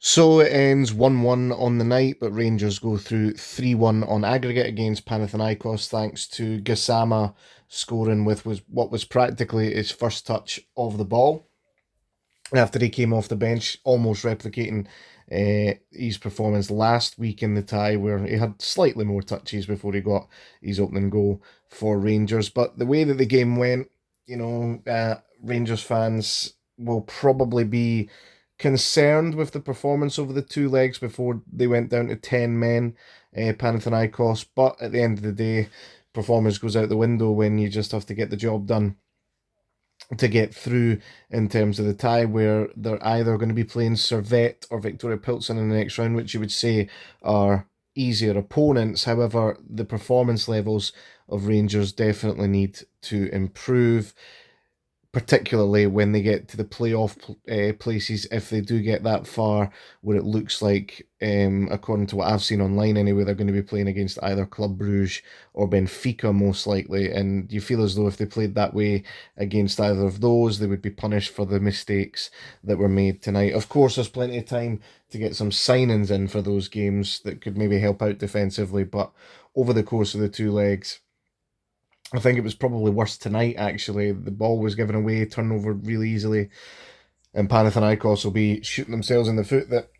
So it ends 1-1 on the night, but Rangers go through 3-1 on aggregate against Panathinaikos thanks to Gassama scoring with what was practically his first touch of the ball after he came off the bench, almost replicating his performance last week in the tie, where he had slightly more touches before he got his opening goal for Rangers. But the way that the game went, Rangers fans will probably be concerned with the performance over the two legs before they went down to 10 men, Panathinaikos. But at the end of the day, performance goes out the window when you just have to get the job done to get through in terms of the tie, where they're either going to be playing Servette or Victoria Pilsen in the next round, which you would say are easier opponents. However, the performance levels of Rangers definitely need to improve, particularly when they get to the playoff places, if they do get that far, where it looks like, according to what I've seen online anyway, they're going to be playing against either Club Brugge or Benfica most likely, and you feel as though if they played that way against either of those, they would be punished for the mistakes that were made tonight. Of course, there's plenty of time to get some signings in for those games that could maybe help out defensively, but over the course of the two legs, I think it was probably worse tonight, actually. The ball was given away, turnover really easily, and Panathinaikos will be shooting themselves in the foot that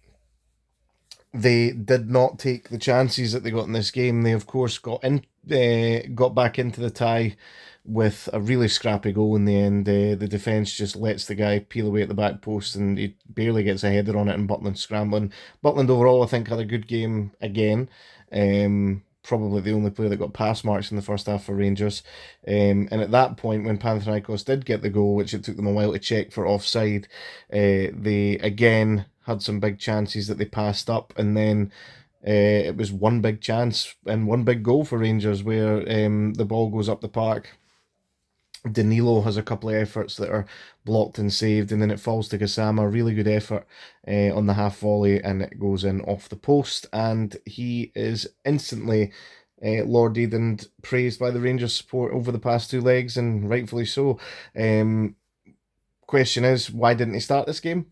they did not take the chances that they got in this game. They, of course, got back into the tie with a really scrappy goal in the end. The defence just lets the guy peel away at the back post, and he barely gets a header on it, and Butland scrambling. Butland overall, I think, had a good game again. Probably the only player that got pass marks in the first half for Rangers. And at that point, when Panathinaikos did get the goal, which it took them a while to check for offside, they again had some big chances that they passed up, and then it was one big chance and one big goal for Rangers where the ball goes up the park. Danilo has a couple of efforts that are blocked and saved, and then it falls to Gassama. Really good effort on the half volley, and it goes in off the post. And he is instantly lauded and praised by the Rangers support over the past two legs, and rightfully so. Question is, why didn't he start this game?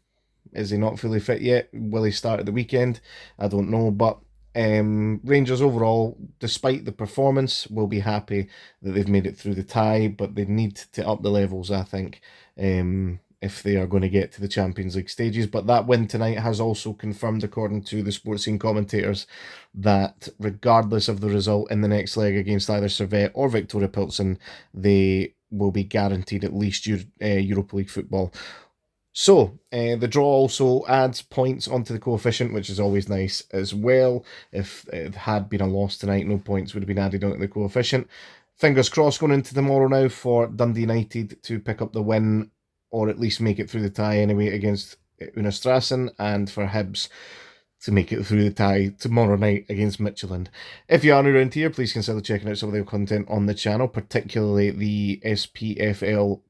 Is he not fully fit yet? Will he start at the weekend? I don't know, but Rangers overall, despite the performance, will be happy that they've made it through the tie, but they need to up the levels, I think, if they are going to get to the Champions League stages. But that win tonight has also confirmed, according to the sports scene commentators, that regardless of the result in the next leg against either Servette or Victoria Pilsen, they will be guaranteed at least Europa League football. So, the draw also adds points onto the coefficient, which is always nice as well. If it had been a loss tonight, no points would have been added onto the coefficient. Fingers crossed going into tomorrow now for Dundee United to pick up the win, or at least make it through the tie anyway against Unastrassen, and for Hibs to make it through the tie tomorrow night against Midtjylland. If you are new around here, please consider checking out some of the content on the channel, particularly the SPFL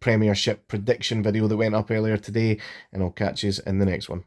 Premiership prediction video that went up earlier today, and I'll catch you in the next one.